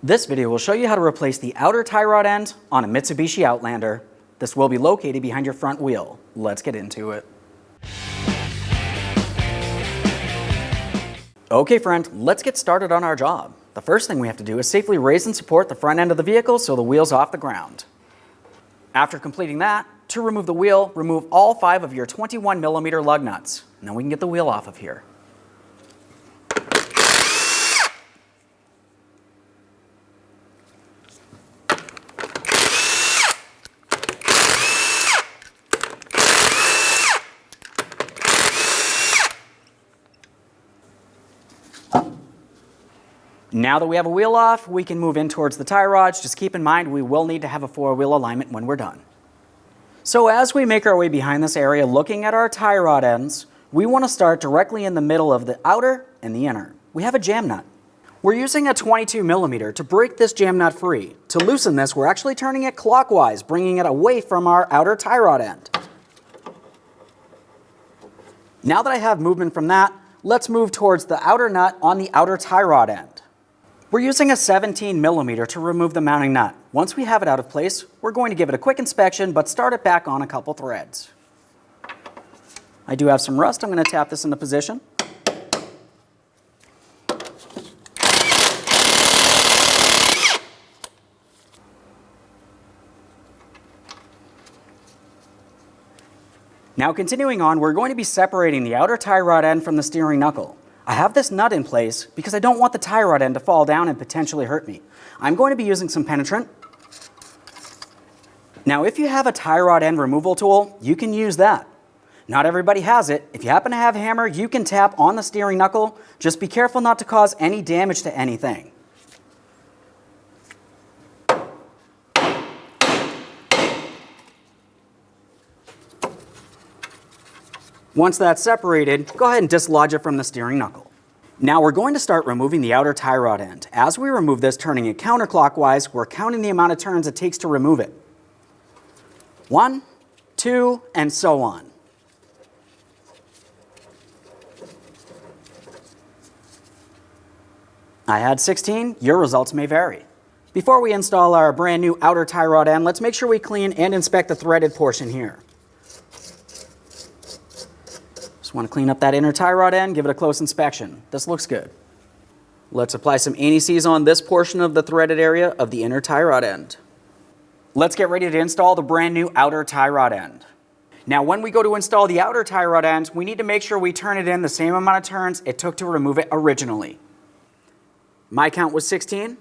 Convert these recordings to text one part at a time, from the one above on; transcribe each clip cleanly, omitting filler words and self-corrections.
This video will show you how to replace the outer tie rod end on a Mitsubishi Outlander. This will be located behind your front wheel. Let's get into it. Okay friend, let's get started on our job. The first thing we have to do is safely raise and support the front end of the vehicle so the wheel's off the ground. After completing that, to remove the wheel, remove all 5 of your 21mm lug nuts. Now we can get the wheel off of here. Now that we have a wheel off, we can move in towards the tie rods. Just keep in mind we will need to have a 4-wheel alignment when we're done. So as we make our way behind this area looking at our tie rod ends, we want to start directly in the middle of the outer and the inner. We have a jam nut. We're using a 22mm to break this jam nut free. To loosen this, we're actually turning it clockwise, bringing it away from our outer tie rod end. Now that I have movement from that, let's move towards the outer nut on the outer tie rod end. We're using a 17mm to remove the mounting nut. Once we have it out of place, we're going to give it a quick inspection, but start it back on a couple threads. I do have some rust. I'm going to tap this into position. Now continuing on, we're going to be separating the outer tie rod end from the steering knuckle. I have this nut in place because I don't want the tie rod end to fall down and potentially hurt me. I'm going to be using some penetrant. Now if you have a tie rod end removal tool, you can use that. Not everybody has it. If you happen to have a hammer, you can tap on the steering knuckle. Just be careful not to cause any damage to anything. Once that's separated, go ahead and dislodge it from the steering knuckle. Now we're going to start removing the outer tie rod end. As we remove this, turning it counterclockwise, we're counting the amount of turns it takes to remove it. 1, 2, and so on. I had 16, your results may vary. Before we install our brand new outer tie rod end, let's make sure we clean and inspect the threaded portion here. Want to clean up that inner tie rod end, give it a close inspection. This looks good. Let's apply some anti-seize on this portion of the threaded area of the inner tie rod end. Let's get ready to install the brand new outer tie rod end. Now when we go to install the outer tie rod end, we need to make sure we turn it in the same amount of turns it took to remove it originally. My count was 16.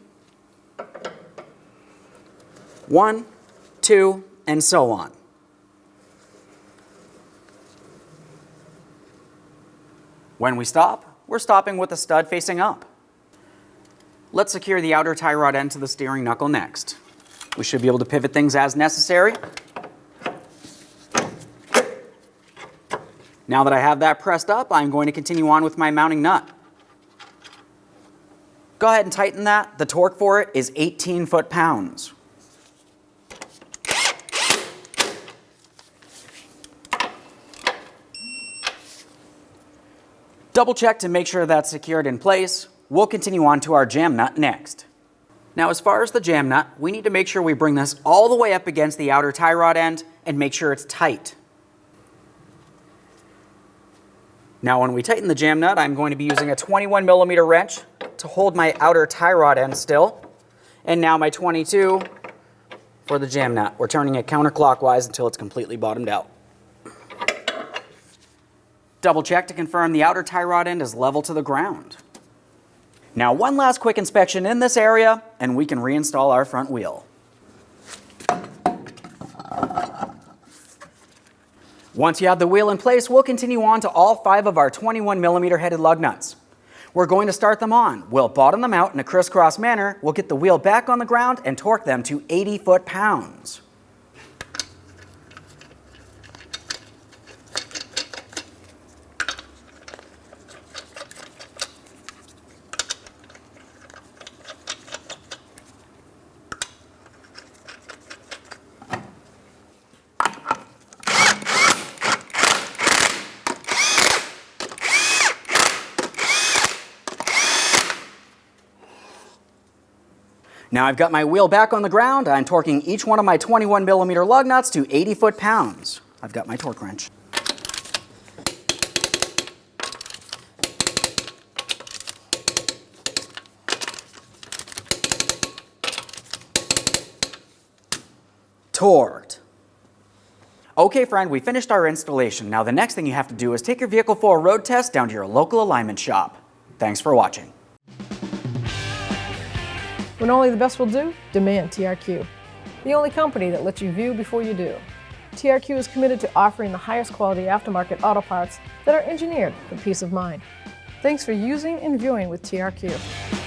1, 2, and so on. When we stop, we're stopping with the stud facing up. Let's secure the outer tie rod end to the steering knuckle next. We should be able to pivot things as necessary. Now that I have that pressed up, I'm going to continue on with my mounting nut. Go ahead and tighten that. The torque for it is 18 foot-pounds. Double check to make sure that's secured in place. We'll continue on to our jam nut next. Now as far as the jam nut, we need to make sure we bring this all the way up against the outer tie rod end and make sure it's tight. Now when we tighten the jam nut, I'm going to be using a 21mm wrench to hold my outer tie rod end still. And now my 22 for the jam nut. We're turning it counterclockwise until it's completely bottomed out. Double check to confirm the outer tie rod end is level to the ground. Now one last quick inspection in this area and we can reinstall our front wheel. Once you have the wheel in place, we'll continue on to all 5 of our 21mm headed lug nuts. We're going to start them on. We'll bottom them out in a crisscross manner. We'll get the wheel back on the ground and torque them to 80 foot-pounds. Now I've got my wheel back on the ground. I'm torquing each one of my 21mm lug nuts to 80 foot-pounds. I've got my torque wrench. Torqued. Okay friend, we finished our installation. Now the next thing you have to do is take your vehicle for a road test down to your local alignment shop. Thanks for watching. When only the best will do, demand TRQ. The only company that lets you view before you do. TRQ is committed to offering the highest quality aftermarket auto parts that are engineered for peace of mind. Thanks for using and viewing with TRQ.